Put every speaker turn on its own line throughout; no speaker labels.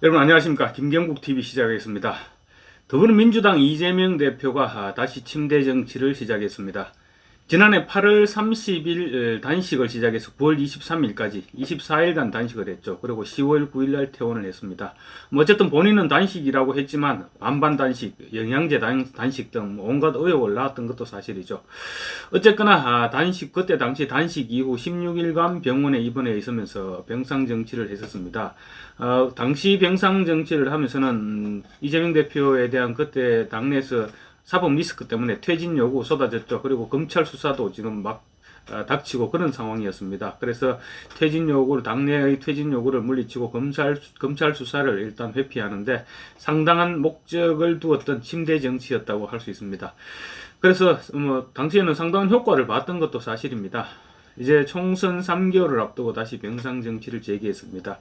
여러분 안녕하십니까. 김경국TV 시작하겠습니다. 더불어민주당 이재명 대표가 다시 침대 정치를 시작했습니다. 지난해 8월 30일 단식을 시작해서 9월 23일까지 24일간 단식을 했죠. 그리고 10월 9일날 퇴원을 했습니다. 어쨌든 본인은 단식이라고 했지만 반반 단식, 영양제 단식 등 온갖 의혹을 낳았던 것도 사실이죠. 어쨌거나 단식, 그때 당시 단식 이후 16일간 병원에 입원해 있으면서 병상 정치를 했었습니다. 당시 병상 정치를 하면서는 이재명 대표에 대한 그때 당내에서 사법 리스크 때문에 퇴진 요구 쏟아졌죠. 그리고 검찰 수사도 지금 막 닥치고 그런 상황이었습니다. 그래서 퇴진 요구를, 당내의 퇴진 요구를 물리치고 검찰 수사를 일단 회피하는데 상당한 목적을 두었던 침대 정치였다고 할 수 있습니다. 그래서 당시에는 상당한 효과를 봤던 것도 사실입니다. 이제 총선 3개월을 앞두고 다시 병상 정치를 재개했습니다.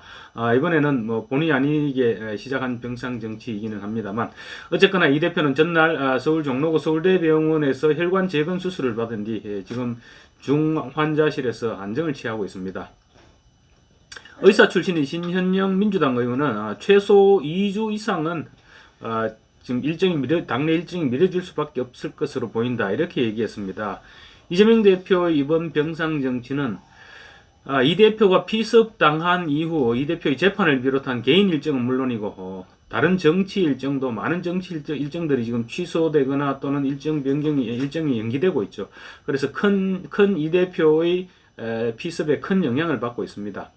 이번에는 본의 아니게 시작한 병상 정치이기는 합니다만, 어쨌거나 이 대표는 전날 서울 종로구 서울대병원에서 혈관 재건 수술을 받은 뒤 지금 중환자실에서 안정을 취하고 있습니다. 의사 출신인 신현영 민주당 의원은 최소 2주 이상은 지금 당내 일정이 미뤄질 수밖에 없을 것으로 보인다, 이렇게 얘기했습니다. 이재명 대표의 이번 병상 정치는 이 대표가 피습당한 이후 이 대표의 재판을 비롯한 개인 일정은 물론이고 다른 정치 일정도, 많은 정치 일정들이 지금 취소되거나 또는 일정이 연기되고 있죠. 그래서 큰 이 대표의 피습에 큰 영향을 받고 있습니다.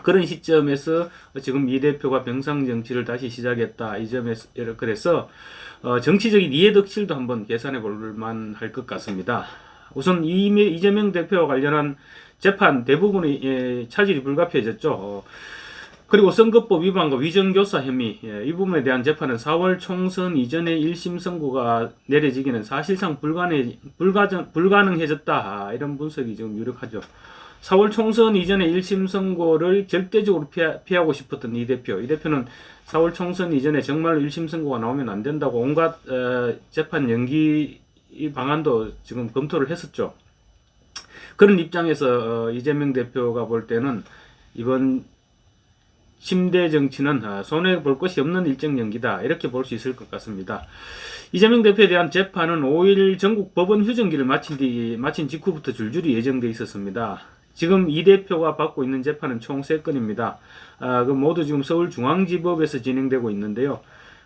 그런 시점에서 지금 이 대표가 병상 정치를 다시 시작했다, 이 점에서 그래서 정치적인 이해득실도 한번 계산해 볼 만할 것 같습니다. 우선 이재명 대표와 관련한 재판 대부분의 차질이 불가피해졌죠. 그리고 선거법 위반과 위정교사 혐의, 이 부분에 대한 재판은 4월 총선 이전에 1심 선고가 내려지기는 사실상 불가능해졌다, 이런 분석이 지금 유력하죠. 4월 총선 이전에 1심 선고를 절대적으로 피하고 싶었던 이 대표는 4월 총선 이전에 정말로 1심 선고가 나오면 안 된다고 온갖 재판 연기 방안도 지금 검토를 했었죠. 그런 입장에서 이재명 대표가 볼 때는 이번 침대 정치는 손해볼 것이 없는 일정 연기다, 이렇게 볼 수 있을 것 같습니다. 이재명 대표에 대한 재판은 5일 전국 법원 휴정기를 마친 직후부터 줄줄이 예정돼 있었습니다. 지금 이 대표가 받고 있는 재판은 총 3건입니다. 모두 지금 서울중앙지법에서 진행되고 있는데요.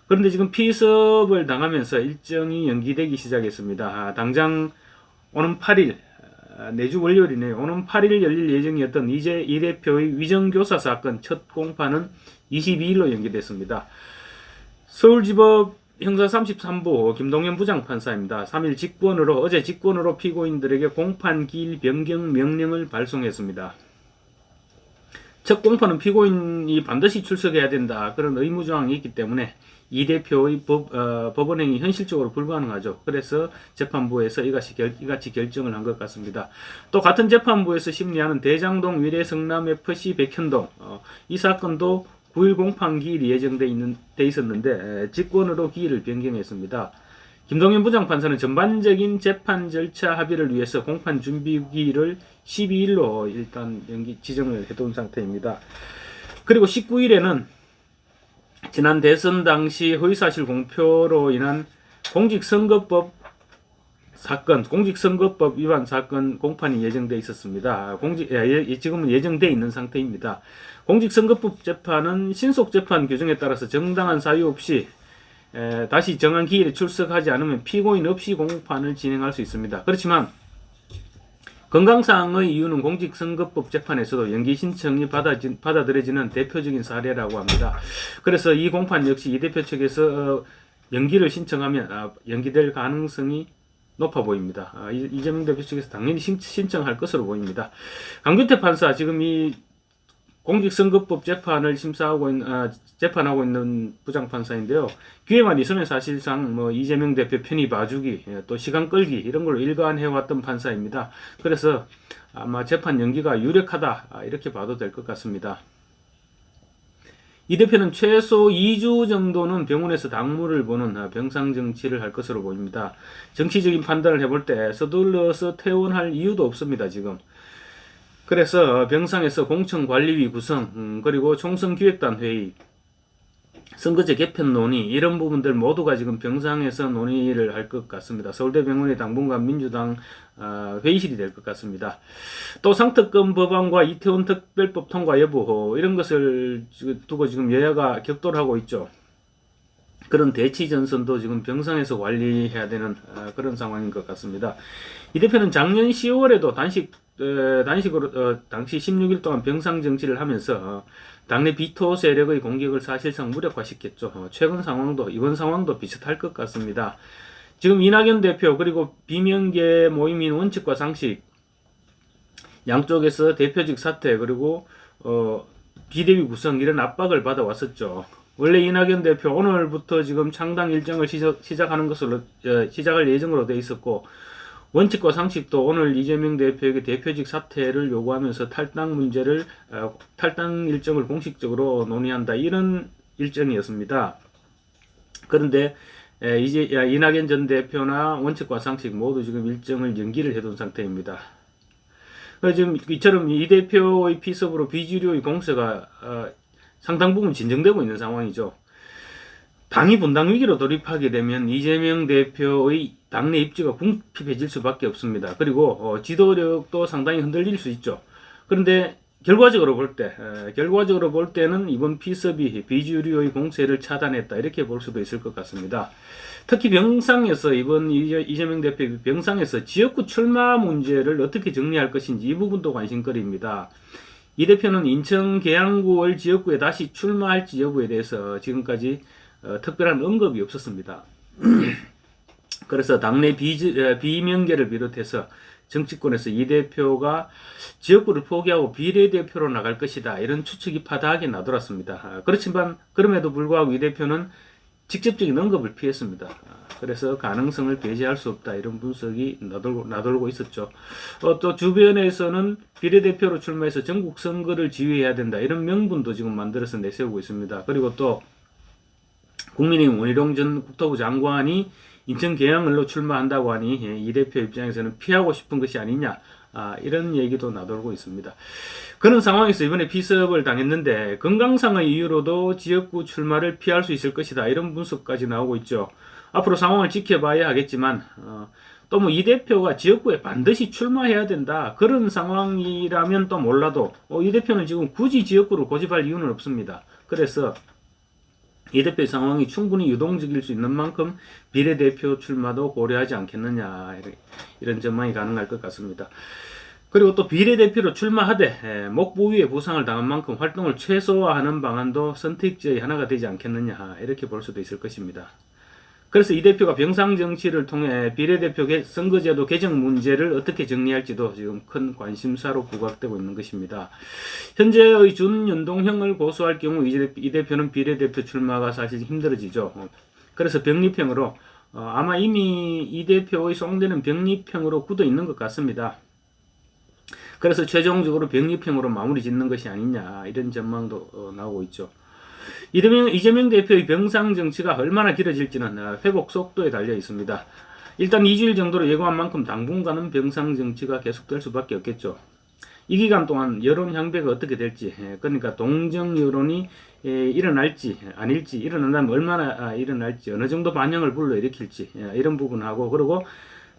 그런데 지금 피습을 당하면서 일정이 연기되기 시작했습니다. 당장 오는 8일, 내주 월요일이네요. 오는 8일 열릴 예정이었던 이 대표의 위정교사 사건 첫 공판은 22일로 연기됐습니다. 서울지법 형사 33부 김동현 부장판사입니다. 3일 어제 직권으로 피고인들에게 공판 기일 변경 명령을 발송했습니다. 첫 공판은 피고인이 반드시 출석해야 된다, 그런 의무조항이 있기 때문에 이 대표의 법원행위 현실적으로 불가능하죠. 그래서 재판부에서 이같이 결정을 한 것 같습니다. 또 같은 재판부에서 심리하는 대장동 위례 성남FC 백현동, 이 사건도 9일 공판 기일이 예정돼 있었는데 직권으로 기일을 변경했습니다. 김동현 부장판사는 전반적인 재판 절차 합의를 위해서 공판 준비 기일을 12일로 일단 지정을 해둔 상태입니다. 그리고 19일에는 지난 대선 당시 허위사실 공표로 인한 공직선거법 위반 사건 공판이 예정돼 있었습니다. 지금은 예정돼 있는 상태입니다. 공직선거법 재판은 신속재판 규정에 따라서 정당한 사유 없이 다시 정한 기일에 출석하지 않으면 피고인 없이 공판을 진행할 수 있습니다. 그렇지만 건강상의 이유는 공직선거법 재판에서도 연기 신청이 받아들여지는 대표적인 사례라고 합니다. 그래서 이 공판 역시 이 대표 측에서 연기를 신청하면 연기될 가능성이 높아 보입니다. 이재명 대표 측에서 당연히 신청할 것으로 보입니다. 강규태 판사, 지금 이 공직선거법 재판을 재판하고 있는 부장판사인데요. 기회만 있으면 사실상 이재명 대표 편히 봐주기, 또 시간 끌기, 이런 걸로 일관해왔던 판사입니다. 그래서 아마 재판 연기가 유력하다, 이렇게 봐도 될 것 같습니다. 이 대표는 최소 2주 정도는 병원에서 당무를 보는 병상 정치를 할 것으로 보입니다. 정치적인 판단을 해볼 때 서둘러서 퇴원할 이유도 없습니다, 지금. 그래서 병상에서 공청관리위 구성, 그리고 총선기획단 회의, 선거제 개편 논의 이런 부분들 모두가 지금 병상에서 논의를 할 것 같습니다. 서울대병원의 당분간 민주당 회의실이 될 것 같습니다. 또 상특검 법안과 이태원 특별법 통과 여부 이런 것을 두고 지금 여야가 격돌하고 있죠. 그런 대치 전선도 지금 병상에서 관리해야 되는 그런 상황인 것 같습니다. 이 대표는 작년 10월에도 단식으로 당시 16일 동안 병상 정치를 하면서 당내 비토 세력의 공격을 사실상 무력화시켰죠. 최근 상황도 이번 상황도 비슷할 것 같습니다. 지금 이낙연 대표 그리고 비명계 모임인 원칙과 상식 양쪽에서 대표직 사퇴 그리고 비대위 구성 이런 압박을 받아왔었죠. 원래 이낙연 대표 오늘부터 지금 창당 일정을 시작하는 것으로 시작할 예정으로 돼 있었고 원칙과 상식도 오늘 이재명 대표에게 대표직 사퇴를 요구하면서 탈당 일정을 공식적으로 논의한다 이런 일정이었습니다. 그런데 이제 이낙연 전 대표나 원칙과 상식 모두 지금 일정을 연기를 해둔 상태입니다. 지금 이처럼 이 대표의 피습으로 비주류의 공세가 상당 부분 진정되고 있는 상황이죠. 당이 분당 위기로 돌입하게 되면 이재명 대표의 당내 입지가 궁핍해질 수밖에 없습니다. 그리고 지도력도 상당히 흔들릴 수 있죠. 그런데 결과적으로 볼 때는 이번 피습이 비주류의 공세를 차단했다 이렇게 볼 수도 있을 것 같습니다. 특히 병상에서 이번 이재명 대표의 병상에서 지역구 출마 문제를 어떻게 정리할 것인지 이 부분도 관심거리입니다. 이 대표는 인천 계양구월 지역구에 다시 출마할지 여부에 대해서 지금까지 특별한 언급이 없었습니다. 그래서 당내 비명계를 비롯해서 정치권에서 이 대표가 지역구를 포기하고 비례대표로 나갈 것이다 이런 추측이 파다하게 나돌았습니다. 그렇지만 그럼에도 불구하고 이 대표는 직접적인 언급을 피했습니다. 그래서 가능성을 배제할 수 없다 이런 분석이 나돌고 있었죠. 또 주변에서는 비례대표로 출마해서 전국 선거를 지휘해야 된다 이런 명분도 지금 만들어서 내세우고 있습니다. 그리고 또 국민의힘 원희룡 전 국토부 장관이 인천 계양을로 출마한다고 하니 이 대표 입장에서는 피하고 싶은 것이 아니냐 이런 얘기도 나돌고 있습니다. 그런 상황에서 이번에 피습을 당했는데 건강상의 이유로도 지역구 출마를 피할 수 있을 것이다 이런 분석까지 나오고 있죠. 앞으로 상황을 지켜봐야 하겠지만 또 뭐 이 대표가 지역구에 반드시 출마해야 된다 그런 상황이라면 또 몰라도 이 대표는 지금 굳이 지역구를 고집할 이유는 없습니다. 그래서 이 대표의 상황이 충분히 유동적일 수 있는 만큼 비례대표 출마도 고려하지 않겠느냐 이런 전망이 가능할 것 같습니다. 그리고 또 비례대표로 출마하되 목 부위에 부상을 당한 만큼 활동을 최소화하는 방안도 선택지의 하나가 되지 않겠느냐 이렇게 볼 수도 있을 것입니다. 그래서 이 대표가 병상 정치를 통해 비례대표 선거제도 개정 문제를 어떻게 정리할지도 지금 큰 관심사로 부각되고 있는 것입니다. 현재의 준연동형을 고수할 경우 이 대표는 비례대표 출마가 사실 힘들어지죠. 그래서 병립형으로 아마 이미 이 대표의 송대는 병립형으로 굳어 있는 것 같습니다. 그래서 최종적으로 병립형으로 마무리 짓는 것이 아니냐 이런 전망도 나오고 있죠. 이재명 대표의 병상 정치가 얼마나 길어질지는 회복 속도에 달려 있습니다. 일단 2주일 정도로 예고한 만큼 당분간은 병상 정치가 계속될 수밖에 없겠죠. 이 기간 동안 여론 향배가 어떻게 될지, 그러니까 동정 여론이 일어날지 아닐지, 일어난다면 얼마나 일어날지, 어느 정도 반영을 불러일으킬지 이런 부분하고, 그리고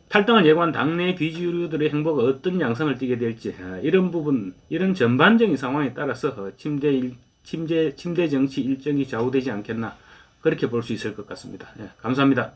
탈당을 예고한 당내 비주류들의 행보가 어떤 양상을 띠게 될지 이런 부분, 이런 전반적인 상황에 따라서 침대 정치 일정이 좌우되지 않겠나 그렇게 볼 수 있을 것 같습니다. 감사합니다.